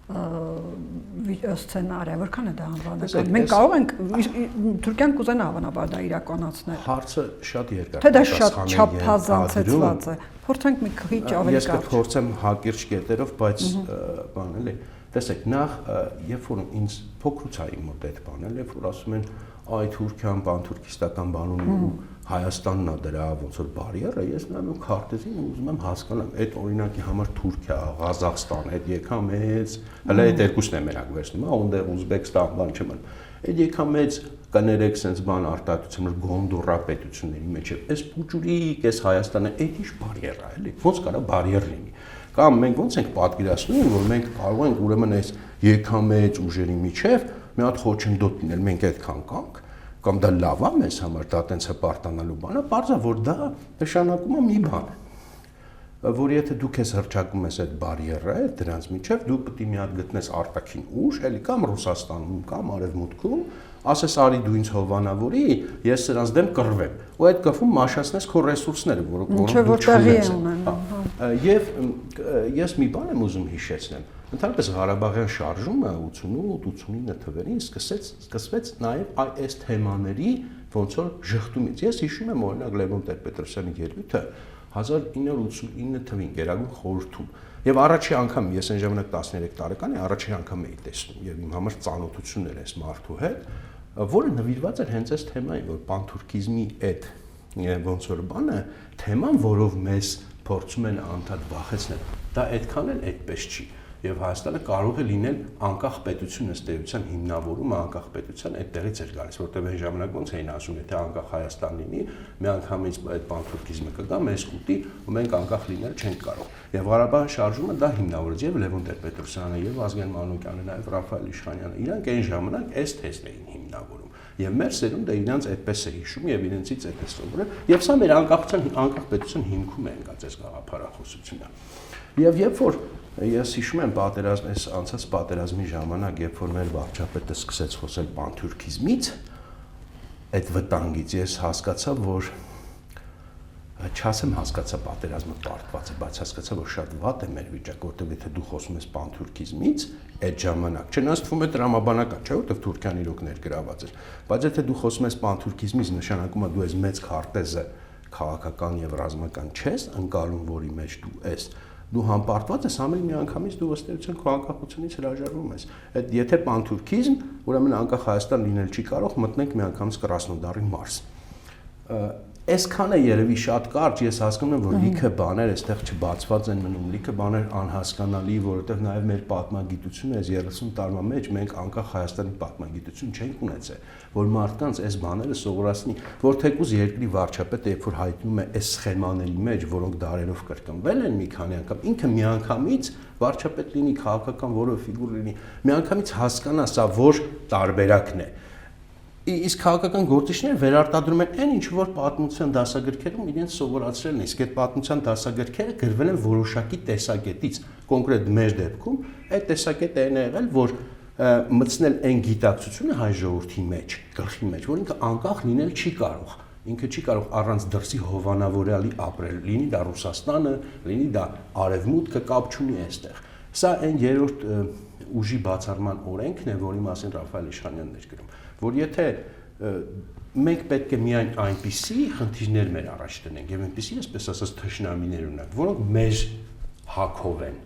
սցենարը, որքան է դա անվանական։ Մենք կարող ենք Թուրքիան կուզենա հավանաբար դա իրականացնել։ Հարցը շատ երկար է։ Թե դա շատ չափազանցեցված է։ Փորձենք մի քիչ ավելի կարճ։ Ես կփորձեմ հակիրճ կետերով, բայց բան էլի։ Տեսեք, նախ երբ որ ինձ փոքրուց է իմ մոտ այդ բանը, երբ որ ասում են այ Թուրքիան պանթուրքիստական բան ունի ու Հայաստանն է դրա ոնց որ բարիերը, ես նայում եմ քարտեզին ու ուզում եմ հասկանալ, այդ օրինակի համար Թուրքիա, Ղազախստան, այդ եկամեծ, հələ այդ երկուսն է մենակ վերցնում, հա, ունդեղ Ուզբեկստան, բան չեմ։ Այդ եկամեծ կներեք sense բան արտահայտությունը Գոնդորա պետությունների մեջ է։ Այս փուճուրիկ, այս Հայաստանը, այդ ինչ բարիեր է, էլի։ Ոնց կարա բարիեր լինի։ Կամ մենք ոնց ենք պատկերացնում, որ մենք կարող ենք ուրեմն այս եկամեծ ուժերի միջև մի հատ խոչընդոտ լինել, մենք այդքան կանք, կամ դա լավ է մեզ համար, դա տենց հպարտանալու բան է, բարձա որ դա նշանակում է մի բան, որ եթե դու քեզ հրճակում ես այդ բարիերը, դրանց միջև դու պետք է մի հատ գտնես արտաքին ուժ, էլի կամ Ռուսաստանում, կամ Արևմուտքում, ասես արի դու ինձ հովանավորի, ես սրանց դեմ կռվեմ, ու այդ կռվում մաշացնես քո ռեսուրսները, որոնք դու չունես։ Եւ ես մի բան եմ ուզում հիշեցնել, ընդհանրապես Ղարաբաղյան շարժումը 88-89 թվերին սկսվեց նաև այս թեմաների ոնց որ ժխտումից։ Ես հիշում եմ օրինակ Լևոն Տեր-Պետրոսյանի ելույթը 1989 թվին Գերագույն խորհրդում։ Եվ առաջի անգամ ես այն ժամանակ 13 տարեկան էի, առաջի անգամ էի տեսնում եւ իմ համար ծանոթություններ էս մարդու հետ, որը նվիրված էր հենց այս թեմային, որ պանթուրքիզմի այդ ոնց որ բանը, թեման, որով մեզ փորձում են անդադ վախեցնել, դա այդքան էլ այդպես չի։ եւ Հայաստանը կարող է լինել անկախ պետություն ըստ էության հիմնավորումը անկախ պետության այդտեղից էր գալիս, որտեղ այն ժամանակ ոնց էին ասում, եթե անկախ Հայաստան լինի, միանգամից այդ պանթուրքիզմը կգա, մեզ կուտի ու մենք անկախ լինել չենք կարող։ Եվ Ղարաբաղի շարժումը դա հիմնավորեց եւ Լևոն Տեր-Պետրոսյանը եւ Ազգեն Մանուկյանը, նաեւ Ռաֆայել Իշխանյանը, իրանք այն ժամանակ այս թեզն էին հիմնավորում։ Եվ մեր սերունդը իրանց այդպես է հիշում եւ իրենցից այդ է սովորել, եւ սա մեր անկախ պետության հիմքում է ընկած այս գաղափարախոսությունը։ Եվ երբ որ ես հիշում եմ այս անցած պատերազմի ժամանակ, երբ որ մեր վարչապետը սկսեց խոսել պանթուրքիզմից, այդ վտանգից ես հասկացա, որ չասեմ հասկացա պատերազմը պարտված է, բայց հասկացա, որ շատ վատ է մեր վիճակը, որտեղ եթե դու խոսում ես պանթուրքիզմից, այդ ժամանակ չնայած թվում է տրամաբանական, չէ՞, որտեղ Թուրքիան իրոք ներգրաված էր, բայց եթե դու խոսում ես պանթուրքիզմից, նշանակում է դու ես մեծ քարտեզը քաղաքական եւ ռազմական չես ընկալում, որի մեջ դու ես, դու համբարտված ես, ամեն միանգամից դու ըստեյության քո անկախությունից հրաժարվում ես։ Այդ եթե պանթուրքիզմ, ուրեմն անկախ Հայաստան լինել չի կարող, մտնենք միանգամից Կրասնոդարի Մարս։ Այսքանը երևի շատ կարճ, ես հասկանում եմ, որ լիքը բաներ այստեղ չբացված են մնում, լիքը բաներ անհասկանալի, որովհետև նաև մեր պատմագիտությունը այս 30 տարվա մեջ մենք անկախ Հայաստանի պատմագիտություն չենք ունեցել, որ մարդկանց այս բաները սովորացնի, որ թեկուզ երկրի վարչապետը երբ որ հայտնում է այս սխեմաների մեջ, որոնք դարերով կրկնվել են մի քանի անգամ, ինքը միանգամից վարչապետ լինի, քաղաքական որևէ ֆիգուր լինի, միանգամից հասկանա սա որ տարբերակն է։ Իսկ քաղաքական գործիչները վերարտադրում են այն ինչ որ պատմության դասագրքերում իրենց սովորացրել են, իսկ այդ պատմության դասագրքերը գրվել են որոշակի տեսակետից, կոնկրետ մեր դեպքում այդ տեսակետը այն է եղել, որ մտցնել այն գիտակցությունը հայ ժողովրդի մեջ, գլխի մեջ, որ ինքը անկախ լինել չի կարող, ինքը չի կարող առանց դրսի հովանավորյալի ապրել, լինի դա Ռուսաստանը, լինի դա Արևմուտքը, կապ չունի այստեղ։ Սա այն երրորդ ուժի բացառման օրենքն է, որի մասին Ռաֆայել Իշխանյանն էր գրում, որ եթե մենք պետք է միայն այնպիսի խնդիրներ մեր առաջ տնենք եւ այնպիսի, այսպես ասած, թշնամիներ ունենք, որոնք մեր հակով են,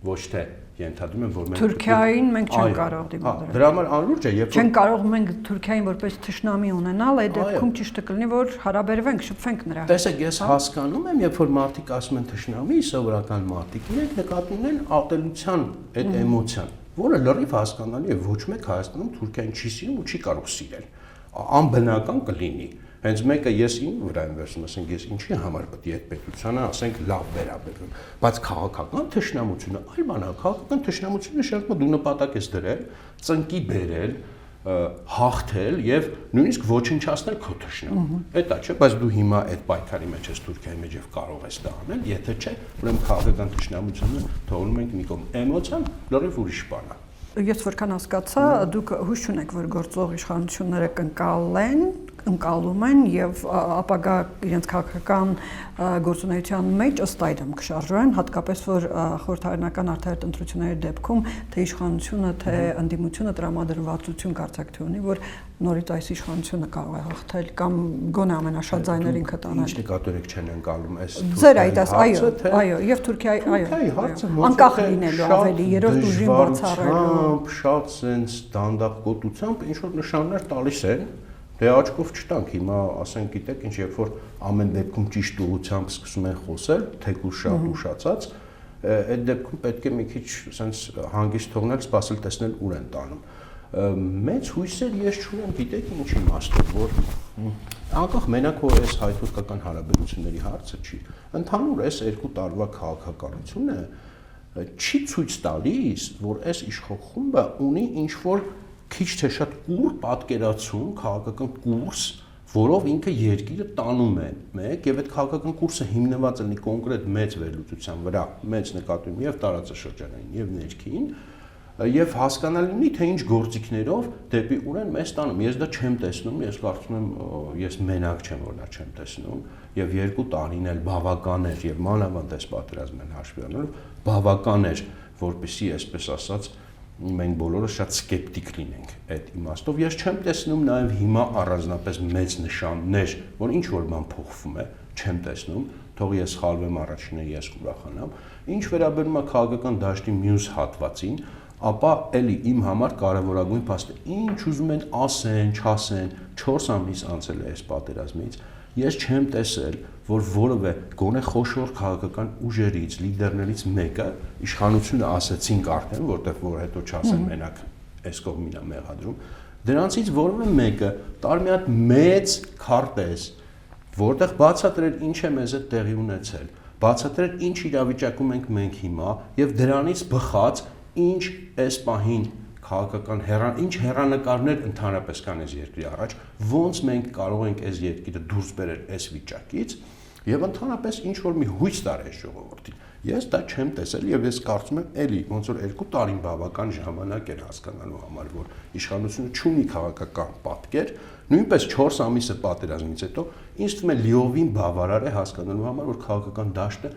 ոչ թե ենթադրում եմ, որ մենք Թուրքիային մենք չենք կարող դիմադրել։ Դրա համար անլուրջ է, երբ որ չենք կարող մենք Թուրքիային որպես թշնամի ունենալ, այդ դեպքում ճիշտ կլինի, որ հարաբերվենք, շփվենք նրա հետ։ Տեսեք, ես հասկանում եմ, երբ որ մարդիկ ասում են թշնամի, սովորական մարդիկ, իրենք նկատի ունեն ատելության այդ էմոցիան, որը լրիվ հասկանալի է, ոչ մեկ Հայաստանում Թուրքիային չի սիրում ու չի կարող սիրել։ Անբնական կլինի։ Հենց մեկը ես իմ վրա եմ վերցնում, ասենք ես ինչի համար պետք է այդ պետությանը, ասենք, լավ վերաբերվեմ, բայց քաղաքական թշնամությունը այլ բան է, քաղաքական թշնամությունը նշանակում է դու նպատակ ես դրել, ծնկի բերել, հաղթել եւ նույնիսկ ոչնչացնել քո թշնամուն։ Էդա չէ, բայց դու հիմա այդ պայքարի մեջ ես Թուրքիայի մեջ եւ կարող ես դա անել, եթե չէ, ուրեմն քաղաքական թշնամությունը թողնում ենք մի կողմ։ Էմոցիան լրիվ ուրիշ բան է։ Ես որքան հասկացա, դուք հույս չունեք, որ գործող իշխանությունները ընկալում են եւ ապագա իրենց քաղաքական գործունեության մեջ ըստ այդմ կշարժվեն, հատկապես որ խորհրդարանական արդար ընտրությունների դեպքում թե իշխանությունը, թե ընդդիմությունը տրամադրվածություն կարծիք ունի, որ նորից այս իշխանությունը կարող է հաղթել կամ գոնե ամենաշատ ձայներ ինքը տանել։ Ինչ նկատորեք չեն ընկալում այս Ձեր այդ այո, եւ Թուրքիայի անկախ լինելու ավելի երրորդ ուժին բացառելու շատ sense դանդաղկոտությամբ ինչ որ նշաններ տալիս են, դե աչքով չտանք, հիմա ասենք գիտեք ինչ, երբ որ ամեն դեպքում ճիշտ ուղղությամբ սկսում են խոսել, թեկուզ շատ ուշացած, այդ դեպքում պետք է մի քիչ sense հանգիստ թողնել, սպասել տեսնել ուր են տանում։ Մեծ հույսեր ես չունեմ, գիտեք ինչ իմաստով, որ անկախ մենակ որ այս հայ-թուրքական հարաբերությունների հարցը չի, ընդհանուր այս 2 տարվա քաղաքականությունը չի ցույց տալիս, որ այս իշխող խումբը ունի ինչ-որ քիչ թե շատ կուր պատկերացում, քաղաքական կուրս, որով ինքը երկիրը տանում է, մեկ եւ այդ քաղաքական կուրսը հիմնված է կոնկրետ մեծ վերլուծության վրա, մեծ նկատում եւ տարածաշրջանային եւ ներքին, եւ հասկանալի լինի, թե ինչ գործիքներով դեպի ուր են մեզ տանում։ Ես դա չեմ տեսնում, ես կարծում եմ, ես մենակ չեմ, որ դա չեմ տեսնում, եւ 2 տարին էլ բավական էր եւ մանավանդ այս պատերազմն հաշվի առնելով բավական էր, որպեսզի, այսպես ասած, մենք բոլորը շատ սկեպտիկ լինենք այդ իմաստով։ Ես չեմ տեսնում նաեւ հիմա առանձնապես մեծ նշաններ, որ ինչ որ բան փոխվում է, չեմ տեսնում, թող ես սխալվեմ, առաջինը ես կուրախանամ։ Ինչ վերաբերում է քաղաքական դաշտի մյուս հատվածին, ապա էլի իմ համար կարևորագույն փաստը ինչ ուզում են ասեն, չասեն, 4 ամիս անցել է այս պատերազմից, ես չեմ տեսել, որ որևէ գոնե խոշոր քաղաքական ուժերից, լիդերներից մեկը իշխանությունը ասեցին արդեն, որտեղ որ հետո չասեն մենակ այս կողմին է մեղադրում, դրանցից որևէ մեկը տարի մի հատ մեծ քարտեզ, որտեղ բացատրել ինչ է մեզ այդ տեղի ունեցել, բացատրել ինչ իրավիճակում ենք մենք հիմա եւ դրանից բխած ինչ այս պահին քաղաքական ինչ հեռանկարներ ընդհանրապես կան այս երկրի առաջ, ոնց մենք կարող ենք այս երկիրը դուրս բերել այս վիճակից եւ ընդհանրապես ինչ որ մի հույս տալ այս ժողովրդին։ Ես դա չեմ տեսել եւ ես կարծում եմ էլի ոնց որ 2 տարին բավական ժամանակ էր հասկանալու համար, որ իշխանությունը չունի քաղաքական պատկեր, նույնպես 4 ամիսը պատերազմից հետո ինձ թվում է լիովին բավարար է հասկանալու համար, որ քաղաքական դաշտը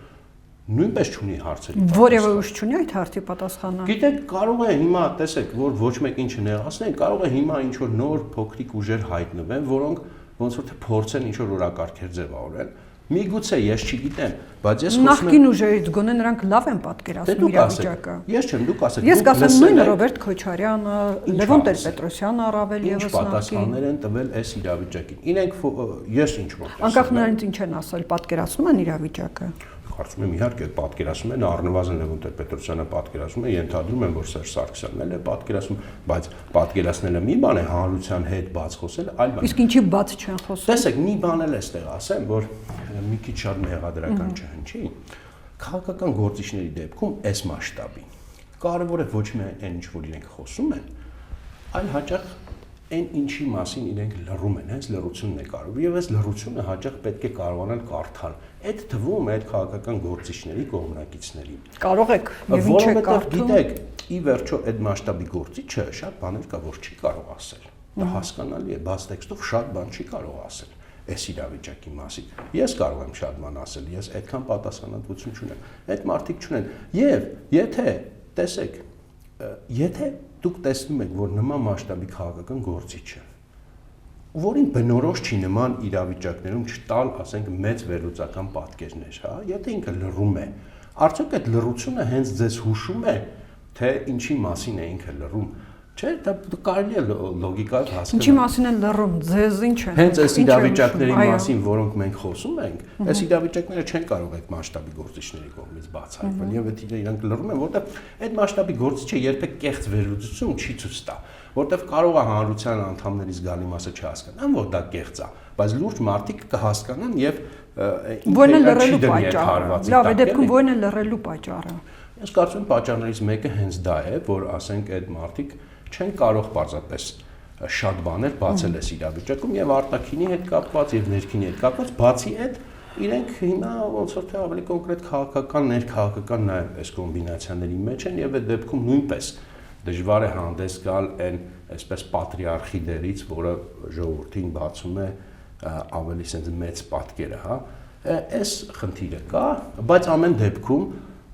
նույնպես չունի հարցերի։ Որևէ ուժ չունի այդ հարցի պատասխանը։ Գիտեք, կարող է հիմա տեսեք, որ ոչ մեկին չներասնեն, կարող է հիմա ինչ որ նոր փոքրիկ ուժեր հայտնվեն, որոնք ոնց որ թե փորձեն ինչ որ օրակարգեր ձևավորել։ Միգուցե ես չգիտեմ, բայց ես նախկին ուժերից գոնե նրանք լավ են պատկերացնում իրավիճակը։ Ես չեմ, դուք ասեք։ Ես կասեմ նույն Ռոբերտ Քոչարյանը, Լևոն Տեր-Պետրոսյանը առավել եւս նախկին պատասխաններ են տվել այս իրավիճակին։ Իրենք ես ինչ որ անկախ նրանից ինչ են ասել, պատկերացնում են իրավիճակը։ Կարծում եմ իհարկե պատկերացում են, առնվազն Լևոն Տեր-Պետրոսյանը պատկերացում է, ենթադրում եմ, որ Սերժ Սարգսյանն էլ է պատկերացում, բայց պատկերացնելը մի բան է, հանրության հետ բաց խոսելը այլ բան։ Իսկ ինչի բաց չեն խոսում։ Տեսեք, մի բան էլ էստեղ ասեմ, որ մի քիչ շատ մեղադրական չհնչի։ Քաղաքական գործիչների դեպքում այս մասշտաբի կարևորը ոչ միայն այն ինչ որ իրենք խոսում են, այլ հաճախ այն ինչի մասին իրենք լռում են, հենց լռությունն է կարևոր եւ այս լռությունը հաճախ պետք է կարողանալ կարդալ։ Այդ թվում է այդ քաղաքական գործիչների կողմնակիցների։ Կարող եք եւ ինչ է կարդում։ Գիտեք, ի վերջո այդ մասշտաբի գործիչը շատ բաներ կա, որ չի կարող ասել։ Դա հասկանալի է, բաց տեքստով շատ բան չի կարող ասել այս իրավիճակի մասին։ Ես կարող եմ շատ բան ասել, ես այդքան պատասխանատվություն չունեմ։ Այդ մարդիկ չունեն։ Եվ եթե տեսեք, եթե դուք տեսնում եք, որ նման մասշտաբի քաղաքական գործիչը, որին բնորոշ չի նման իրավիճակներում չտալ, ասենք, մեծ վերլուծական պատկերներ, հա, եթե ինքը լռում է, արդյոք այդ լռությունը հենց ձեզ հուշում է, թե ինչի մասին է ինքը լռում։ Չէ, դա կարելի է լոգիկայով հասկանալ։ Ինչի մասին են լռում, ձեզ ինչ է։ Հենց այս իրավիճակների մասին, որոնք մենք խոսում ենք, այս իրավիճակները չեն կարող այդ մասշտաբի գործիչների կողմից բացահայտվել, եւ այդ իրանք լռում են, որտեղ այդ մասշտաբի գործիչը երբեք կեղծ վերլուծություն չի ցույց տա, որտեղ կարող է հանրության անդամներից գալի մասը չհասկանան, որ դա կեղծ է, բայց լուրջ մարդիկ կհասկանան եւ որն է լռելու պատճառը։ Լավ, այդ դեպքում որն է լռելու պատճառը։ Ես կարծում եմ պատճառներից մեկը հենց դա է, որ ասենք այդ մարդիկ չեն կարող պարզապես շատ բաներ բացել այս իրավիճակում եւ արտաքինի հետ կապված եւ ներքինի հետ կապված, բացի այդ իրենք հիմա ոնց որ թե ավելի կոնկրետ քաղաքական, ներքաղաքական նաեւ այս կոմբինացիաների մեջ են եւ այդ դեպքում նույնպես դժվար է հանդես գալ այն այսպես պատրիարխի դերից, որը ժողովրդին բացում է ավելի sense մեծ պատկերը, հա։ Այս խնդիրը կա, բայց ամեն դեպքում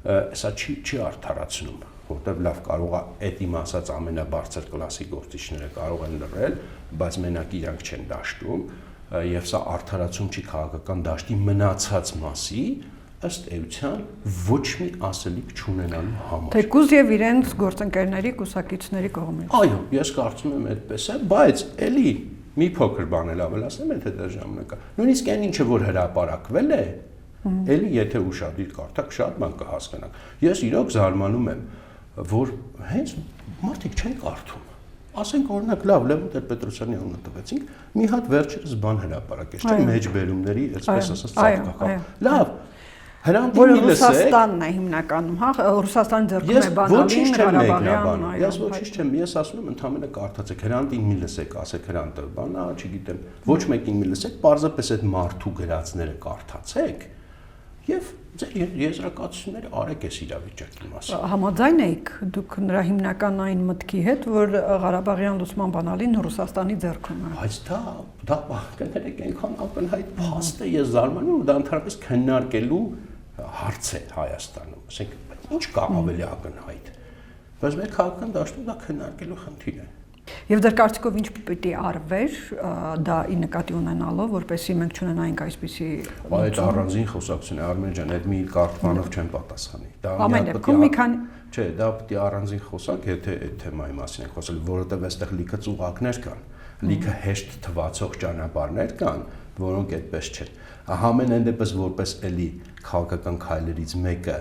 սա չի արդարացնում, որտեղ լավ կարող է այդ իմ ասած ամենաբարձր կլասի գործիչները կարող են լռել, բայց մենակ իրանք չեն դաշտում եւ սա արդարացում չի քաղաքական դաշտի մնացած մասի ըստ էության ոչ մի ասելիք չունենալու համար։ Թեկուզ եւ իրենց գործընկերների, կուսակիցների կողմից։ Այո, ես կարծում եմ այդպես է, բայց էլի մի փոքր բան էլ ավելացնեմ, եթե դա ժամանակ է։ Նույնիսկ այն ինչը որ հրապարակվել է, էլի եթե ուշադիր կարդաք, շատ բան կհասկանաք։ Ես իրոք զարմանում եմ, որ հենց մարդիկ չեն կարդում։ Ասենք օրինակ լավ Լևոն Տեր-Պետրոսյանի անունը տվեցինք, մի հատ վերջերս բան հրապարակեց, չէ՞, մեջբերումների, այսպես ասած, ծաղկակա։ Լավ, Հրանտին մի լսեք։ Ռուսաստանն է հիմնականում, հա, Ռուսաստանի ձեռքում է բանալին, Ղարաբաղյան, այո։ Ես ոչինչ չեմ, ես ասում եմ ընդհանրապես կարդացեք, Հրանտին մի լսեք, ասեք Հրանտը, բանա, չգիտեմ, ոչ մեկին մի լսեք, պարզապես այդ մարդու գրածները կարդացեք եւ ձեր եզրակացությունները արեք այս իրավիճակի մասին։ Համաձայն եք դուք նրա հիմնական այն մտքի հետ, որ Ղարաբաղյան լուսման բանալին Ռուսաստանի ձեռքում է։ Բայց դա կներեք այնքան ակնհայտ փաստ է, ես զարմանում եմ, դա ընդհանրապես քննարկելու հարց է Հայաստանում, ասենք, ինչ կա ավելի ակնհայտ։ Բայց մեր քաղաքական դաշտում դա քննարկելու խնդիր է։ Եվ դեռ կարծիքով ինչ պիտի արվեր դա ի նկատի ունենալով, որպեսզի մենք չունենայինք այսպիսի այդ առանձին խոսակցություն է, Արմեն ջան, այդ մի կարդանով չեմ պատասխանի։ Դա ամեն դեպքում մի քանի չէ, դա պիտի առանձին խոսանք, եթե այդ թեմայի մասին ենք խոսել, որովհետև այստեղ լիքը ծուղակներ կան, լիքը հեշտ թվացող ճանապարհներ կան, որոնք այդպես չեն։ Համենայն դեպս որպես էլի քաղաքական քայլերից մեկը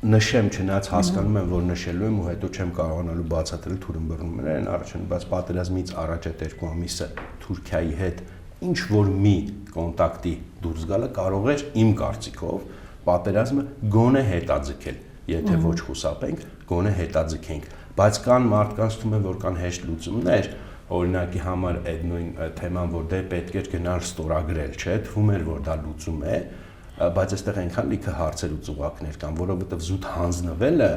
նշեմ, չնայած հասկանում եմ, որ նշելու եմ ու հետո չեմ կարողանալու բացատրել թուրմբռնումներն առաջին, բայց պատերազմից առաջ այդ 2 ամիսը Թուրքիայի հետ ինչ որ մի կոնտակտի դուրս գալը կարող էր իմ կարծիքով պատերազմը գոնե հետաձգել, եթե ոչ խուսափենք, գոնե հետաձգենք, բայց կան մարդկանց թվում է, որ կան հեշտ լուծումներ, օրինակի համար այդ նույն թեման, որ դե պետք էր գնալ ստորագրել, չէ՞, թվում էր, որ դա լուծում է, բայց այստեղ այնքան լիքը հարցեր ու ծուղակներ կան, որովհետև զուտ հանձնվելը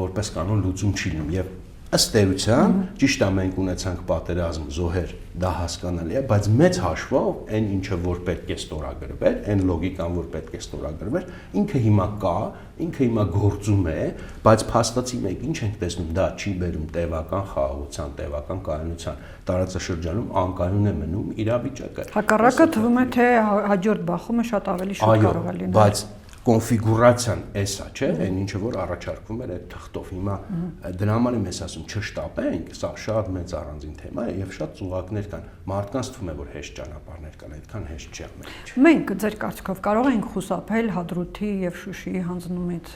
որպես կանոն լուծում չի լինում եւ ըստ էության ճիշտ է մենք ունեցանք պատերազմ զոհեր, դա հասկանալի է, բայց մեծ հաշվով այն ինչը որ պետք է ստորագրվեր, այն լոգիկան որ պետք է ստորագրվեր, ինքը հիմա կա, ինքը հիմա գործում է, բայց փաստացի մենք ինչ ենք տեսնում, դա չի բերում տևական խաղաղության, տևական կայունության, տարածաշրջանում անկայուն է մնում իրավիճակը։ Հակառակը թվում է թե հաջորդ բախումը շատ ավելի շուտ կարող է լինել։ Բայց կոնֆիգուրացիան էսա, չէ, այն ինչը որ առաջարկվում էր այդ թղթով։ Հիմա դրա համար եմ ես ասում, չշտապենք, սա շատ մեծ առանձին թեմա է եւ շատ ծուղակներ կան։ Մարդկանց թվում է որ հեշտ ճանապարհներ կան, այդքան հեշտ չի ամեն ինչ։ Մենք ձեր կարծիքով կարող ենք խուսափել Հադրութի եւ Շուշիի հանձնումից։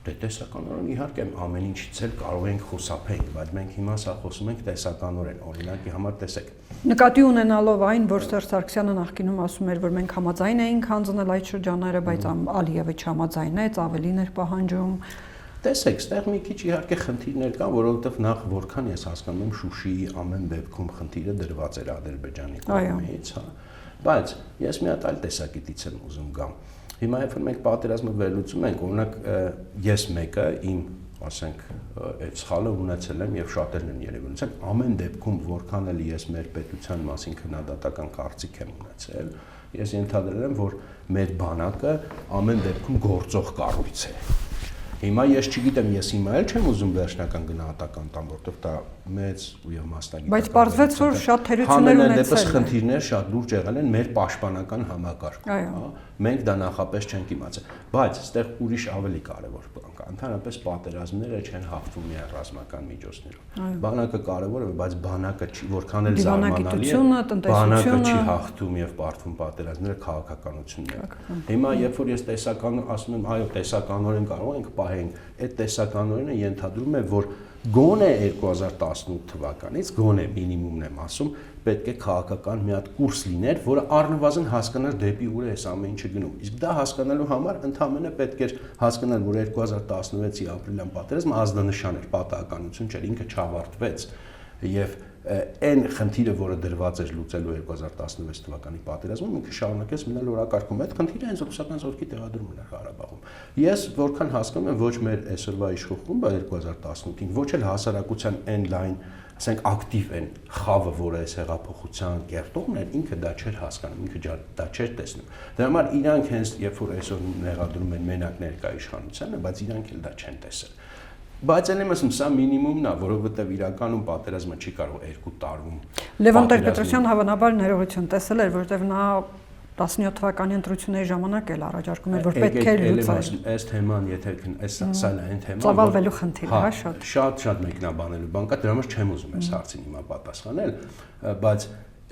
Դե տեսականորեն իհարկե ամեն ինչից էլ կարող ենք խուսափենք, բայց մենք հիմա սա խոսում ենք տեսականորեն, օրինակի համար տեսեք։ Նկատի ունենալով այն, որ Սերժ Սարգսյանը նախկինում ասում էր, որ մենք համաձայն էինք հանձնել այդ շրջանները, բայց Ալիևը չհամաձայնեց, ավելին էր պահանջում։ Տեսեք, ստեղ մի քիչ իհարկե խնդիրներ կան, որովհետև նախ որքան ես հասկանում եմ Շուշիի ամեն դեպքում խնդիրը դրված էր Ադրբեջանի կողմից, հա։ Բայց ես մի հատ այլ տեսակետից եմ ուզում գամ։ Հիմա երբ որ մենք պատերազմը վերլուծում ենք, օրինակ ես մեկը իմ, ասենք, այդ սխալը ունեցել եմ եւ շատերն են երևի ունեցել, ամեն դեպքում որքան էլ ես մեր պետության մասին քննադատական կարծիք եմ ունեցել, ես ենթադրել եմ, որ մեր բանակը ամեն դեպքում գործող կառույց է։ Հիմա ես չգիտեմ, ես հիմա էլ չեմ ուզում վերջնական գնահատական տամ, որովհետև դա մեծ ու եւ մասնագիտական։ Բայց պարզվեց, որ շատ թերություններ ունեցել են։ Դեպս խնդիրներ շատ լուրջ եղել են մեր պաշտպանական համակարգում, հա։ Մենք դա նախապես չենք իմացել, բայց այստեղ ուրիշ ավելի կարևոր բան կա։ Ընդհանրապես պատերազմները չեն հաղթվում միայն ռազմական միջոցներով։ Բանակը կարևոր է, բայց բանակը չի, որքան էլ զարմանալի է, բանակը չի հաղթում եւ պարտվում պատերազմները քաղաքականությունն է։ Հիմա երբ որ ես տեսական ասում եմ, այո, տեսականորեն կարող ենք պահենք, այդ տեսականորենը ենթադրում է, որ գոնե 2018 թվականից, գոնե մինիմումն եմ ասում, պետք է քաղաքական մի հատ կուրս լիներ, որը առնվազն հասկանար դեպի ուր է այս ամեն ինչը գնում։ Իսկ դա հասկանալու համար ընդհանրապես պետք էր հասկանալ, որ 2016-ի ապրիլյան պատերազմը ազդանշան էր, պատահականություն չէր, ինքը չավարտվեց եւ այն խնդիրը, որը դրված էր լուծելու 2016 թվականի պատերազմում, ինքը շարունակեց մնալ օրակարգում։ Այդ խնդիրը հենց ռուսական զորքի տեղադրումն էր Ղարաբաղում։ Ես որքան հասկանում եմ, ոչ մեր այսօրվա իշխող խումբը 2018-ին, ոչ էլ հասարակության այն լայն, ասենք ակտիվ են խավը, որը այս հեղափոխության կերտողն էր, ինքը դա չէր հասկանում, ինքը դա չէր տեսնում։ Դրա համար իրանք հենց երբ որ այսօր մեղադրում են մենակ ներկա իշխանությանը, բայց իրանք էլ դա չեն տեսել։ Բայց այն եմ ասում, սա մինիմումն է, որովհետև իրականում պատերազմը չի կարող 2 տարվում։ Լևոն Տեր-Պետրոսյան հավանաբար ներողություն տեսել էր, որովհետև նա 17 թվականի ընտրությունների ժամանակ էլ առաջարկում էր, որ պետք է լուծել։ Այս թեման, եթե սա այն թեման, ծավալվելու խնդիր է, հա, շատ մեկնաբանելու բան կա, դրա համար չեմ ուզում այս հարցին հիմա պատասխանել, բայց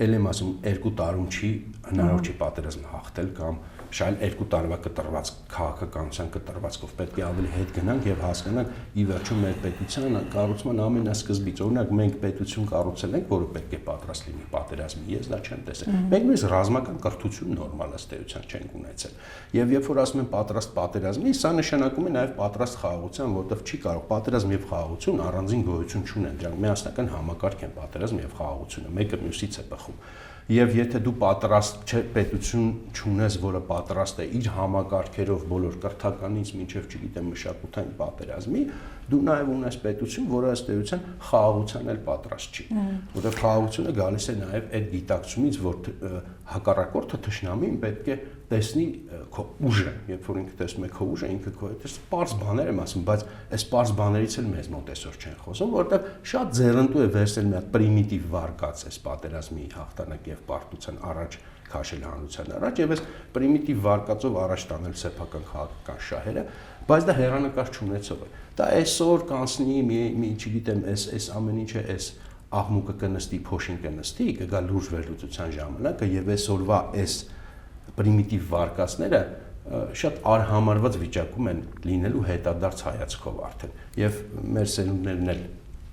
ել եմ ասում 2 տարում չի հնարավոր չի պատերազմը հաղթել կամ շայլ 2 տարվա կտրված քաղաքականության կտրվածքով պետք է ավելի հետ գնանք եւ հասկանանք ի վերջո մեր պետության կառուցման ամենասկզբից օրինակ մենք պետություն կառուցել ենք, որը պետք է պատրաստ լինի պատերազմի, ես դա չեմ տեսել։ Մենք մեզ ռազմական կրթություն նորմալ ըստեյության չենք ունեցել։ Եվ երբ որ ասում են պատրաստ պատերազմի, սա նշանակում է նաեւ պատրաստ խաղաղության, որովհետեւ չի կարող պատերազմ եւ խաղաղություն առանձին գոյություն չունեն։ Դրանք միասնական համակարգ են պատերազմ եւ խաղաղությունը, մեկը մյուսից է բխում։ Եվ եթե դու պատրաստ պետություն չունես, որը պատրաստ է իր համակարգերով բոլոր կրթականից մինչև, չգիտեմ, մշակութային պատերազմի, դու նաև ունես պետություն, որը ըստ էության խաղաղության էլ պատրաստ չի։ Որովհետև խաղաղությունը գալիս է նաև այդ գիտակցումից, որ հակառակորդը թշնամին պետք է տեսնի քո ուժը, երբ որ ինքը տեսնում է քո ուժը, ինքը քո հետ է պարզ բաներ եմ ասում, բայց այս պարզ բաներից էլ մեզ մոտ այսօր չեն խոսում, որովհետև շատ ձեռնտու է վերցնել մի հատ պրիմիտիվ վարկած այս պատերազմի հաղթանակ եւ պարտության առաջ քաշել հանրության առաջ եւ այս պրիմիտիվ վարկածով առաջ տանել սեփական քաղաքական շահերը, բայց դա հերանեկար չունեցող է։ Դա այսօր կանցնի մի չգիտեմ, այս ամեն ինչը այս աղմուկը կնստի, փոշին կնստի, կգա լուրջ վերլուծության ժամանակը եւ այսօրվա այս պրիմիտիվ վարկածները շատ արհամարված վիճակում են լինելու հետադարձ հայացքով արդեն եւ մեր սերունդներն էլ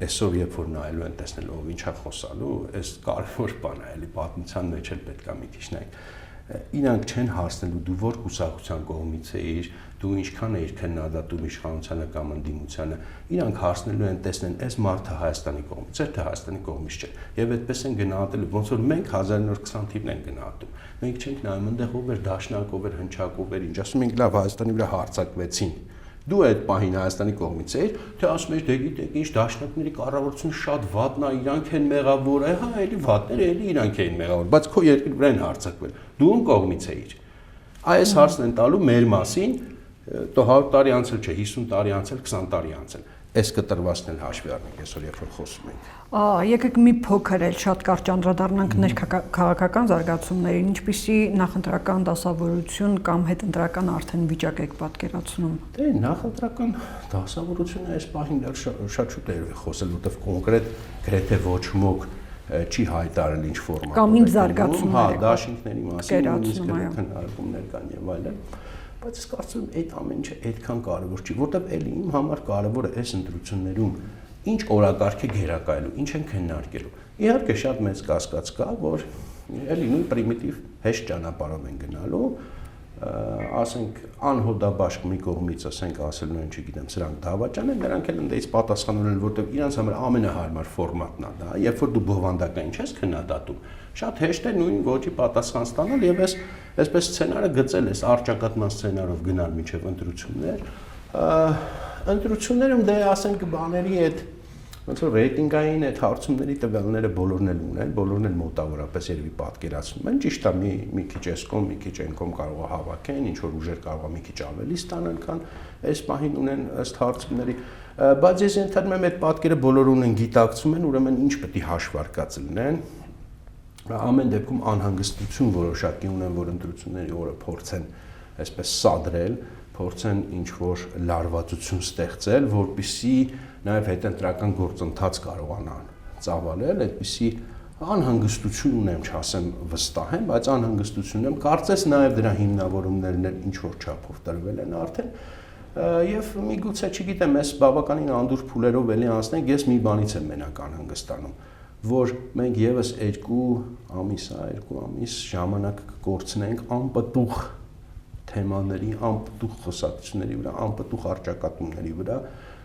այսօր երբ որ նայելու են տեսնելու ով ինչա խոսալու, այս կարևոր բան է, էլի պատմության մեջ էլ պետքա մի քիչ նայենք։ Իրանք չեն հարցնելու դու որ կուսակցության կողմից էիր, դու ինչքան էիր քննադատում իշխանությանը կամ ընդդիմությանը, իրանք հարցնելու են տեսնեն այս մարդը Հայաստանի կողմից է, թե Հայաստանի կողմից չէ։ Եվ այդպես են գնահատելու, ոնց որ մենք 1920 թիվն ենք գնահատում։ Մենք չենք նայում այնտեղ ով էր դաշնակ, ով էր հնչակ, ով էր ինչ, ասում ենք լավ Հայաստանի վրա հարձակվեցին։ Դու այդ պահին Հայաստանի կողմից էիր, թե ասում ես դե գիտեք ինչ դաշնակների կառավարությունը շատ վատն է, իրանք են մեղավոր, հա, էլի վատները էլի իրանք էին մեղավոր, բայց քո երկրի վրա են հարձակվել։ Դու ում կողմից էիր։ Այս հարցն են տալու մեր մասին, то 100 տարի անցել չէ, 50 տարի անցել, 20 տարի անցել։ Այս կտրվածքն էլ հաշվի առնենք այսօր երբ որ խոսում ենք։ Եկեք մի փոքր էլ շատ կարճ անդրադառնանք ներքաղաքական զարգացումներին, ինչպիսի նախընտրական դասավորություն կամ հետընտրական արդեն վիճակ եք պատկերացնում։ Դե նախընտրական դասավորությունը այս պահին դեռ շատ շուտ է խոսել, որտեղ կոնկրետ գրեթե ոչ ոք չի հայտարարել ինչ ֆորմատ։ Կամ ինչ զարգացումներ։ Հա, դաշինքների մասին նույնիսկ քննարկումներ կան եւ այլն։ Բայց ես կարծում եմ այդ ամեն ինչը այդքան կարևոր չի, որտեղ էլի իմ համար կարևորը այս ընտրություններում ինչ օրակարգ է գերակայելու, ինչ են քննարկելու։ Իհարկե շատ մեծ կասկած կա, որ էլի նույն պրիմիտիվ հեշտ ճանապարհով են գնալու, ասենք անհոդաբաշխ մի կողմից ասենք ասելու են, չգիտեմ, սրանք դավաճան են, նրանք էլ ընդդից պատասխանել են, որտեղ իրանց համար ամենահարմար ֆորմատն է դա, երբ որ դու բովանդակային չես քննադատում, շատ հեշտ է նույն ոճի պատասխան ստանալ եւ այսպես սցենարը գծել էս արճակատման սցենարով գնալ մինչեւ ընտրություններ, ընտրություններում դե ասենք բաների այդ ոնց որ ռեյտինգային այդ հարցումների տվյալները բոլորն էլ ունեն, բոլորն էլ մոտավորապես երևի պատկերացնում են, ճիշտ է մի քիչ էսկոմ, մի քիչ այնկոմ կարող է հավաքեն, ինչ որ ուժեր կարող է մի քիչ ավելի ստանան, քան այս պահին ունեն ըստ հարցումների, բայց ես ենթադրում եմ այդ պատկերը բոլորը ունեն գիտակցում են, ուրեմն ինչ պետք է հաշվարկած լինեն, ամեն դեպքում անհանգստություն որոշակի ունեն, որ ընտրությունների օրը փորձեն այսպես սադրել, փորձեն ինչ որ լարվածություն ստեղծել, որպեսզի նաև հետընտրական գործընթաց կարողանան ծավալել, այդպիսի անհանգստություն ունեմ, չասեմ վստահ եմ, բայց անհանգստություն ունեմ, կարծես նաև դրա հիմնավորումներն էլ ինչ որ չափով տրվել են արդեն, եւ միգուցե չգիտեմ, այս բավականին անդուր փուլերով էլի անցնենք, ես մի բանից եմ մենակ անհանգստանում, որ մենք եւս 2 ամիս ժամանակ կկորցնենք անպտուղ թեմաների, անպտուղ խոսակցությունների վրա, անպտուղ արճակատումների վրա,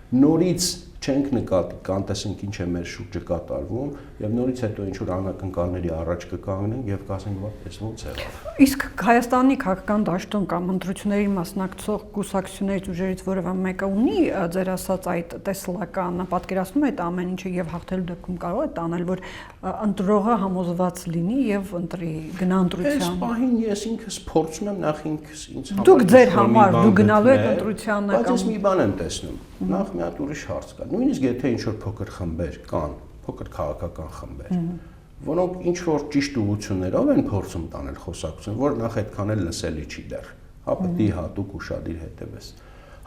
նորից չենք նկատի, կանտեսենք ինչ է մեր շուրջը կատարվում եւ նորից հետո ինչ որ անակնկալների առաջ կկանգնենք եւ կասենք, «Ո՞ց ոնց եղավ»։ Իսկ Հայաստանի քաղաքական դաշտում կամ ընտրությունների մասնակցող կուսակցություններից ուժերից որևէ մեկը ունի ձեր ասած այդ տեսլականը, պատկերացնում է այդ ամեն ինչը եւ հաղթելու դեպքում կարող է տանել, որ ընտրողը համոզված լինի եւ ընտրի գնա ընտրության։ Այս պահին ես ինքս փորձում եմ նախ ինքս ինձ համար։ Դուք ձեր համար դու գնալու եք ընտրությանը կամ։ Բայց ես մի բան եմ տեսնում։ Նախ մի հատ ուրիշ հարց կա։ Նույնիսկ եթե ինչ որ փոքր խմբեր կան, փոքր քաղաքական խմբեր, որոնք ինչ որ ճիշտ ուղղություններով են փորձում տանել խոսակցություն, որ նախ այդքան էլ լսելի չի դեռ։ Հա պետք է հատուկ ուշադիր հետևես։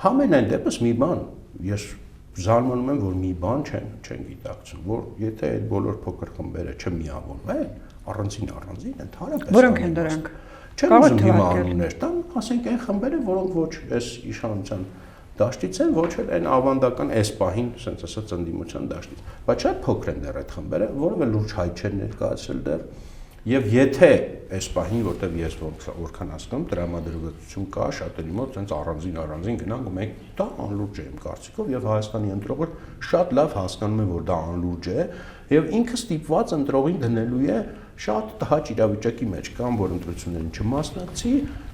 Համենայն դեպս մի բան, ես զարմանում եմ, որ մի բան չեն գիտակցում, որ եթե այդ բոլոր փոքր խմբերը չմիավորվեն, առանձին ընդհանրապես որոնք են դրանք։ Չեմ ուզում հիմա անուններ տամ, ասենք այն խմբերը, որոնք ոչ այս իշխանության դաշտից են, ոչ էլ այն ավանդական այս պահին, ասենց ասած ընդդիմության դաշտից, բայց շատ փոքր են դեռ այդ խմբերը, որովհետև լուրջ հայտ չեն ներկայացրել դեռ, եւ եթե այս պահին, որտեղ ես որքան հասկանում, տրամադրվածություն կա, շատերի մոտ ասենց առանձին գնանք ու մենք դա անլուրջ է իմ կարծիքով եւ Հայաստանի ընտրողը շատ լավ հասկանում է, որ դա անլուրջ է եւ ինքը ստիպված ընտրողին դնելու է շատ տհաճ իրավիճակի մեջ, կամ որ ընտրություններին չմասնակցի,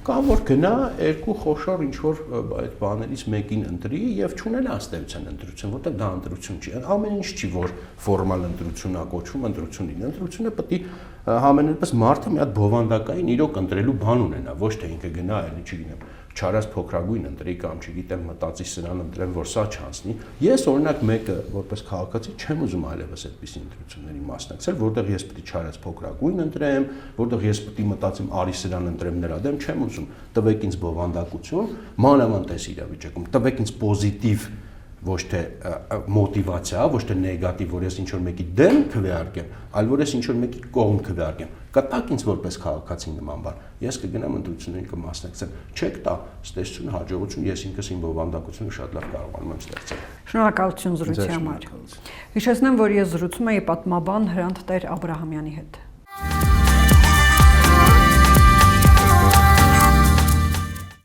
կամ որ գնա երկու խոշոր ինչ որ այդ բաներից մեկին ընտրի եւ չունենա ըստեյության ընտրություն, որտեղ դա ընտրություն չի։ Ամեն ինչ չի, որ ֆորմալ ընտրություն է կոչվում, ընտրություն լինի։ Ընտրությունը պետք է համենայնպես մարդը մի հատ բովանդակային իրոք ընտրելու բան ունենա, ոչ թե ինքը գնա, էլի չգիտեմ, չարած փոքրագույն ընտրի կամ չգիտեմ մտածի սրան ընտրեմ, որ սա չանցնի։ Ես օրինակ մեկը որպես քաղաքացի չեմ ուզում այլևս այդպիսի ընտրությունների մասնակցել, որտեղ ես պետք է չարած փոքրագույն ընտրեմ, որտեղ ես պետք է մտածեմ արի սրան ընտրեմ նրա դեմ, չեմ ուզում։ Տվեք ինձ բովանդակություն, մանավանդ այս իրավիճակում, տվեք ինձ պոզիտիվ ոչ թե մոտիվացիա, ոչ թե նեգատիվ, որ ես ինչ որ մեկի դեմ քվեարկեմ, այլ որ ես ինչ որ մեկի կողմ քվեարկեմ։ Կտակ ինձ որպես քաղաքացի նման բան։ Ես կգնամ ընտրություններին կմասնակցեմ։ Չեք տա, ստեսություն, հաջողություն, ես ինքս իմ բովանդակությունը շատ լավ կարողանում եմ ստեղծել։ Շնորհակալություն զրույցի համար։ Հիշեցնեմ, որ ես զրուցում եի պատմաբան Հրանտ Տեր-Աբրահամյանի հետ։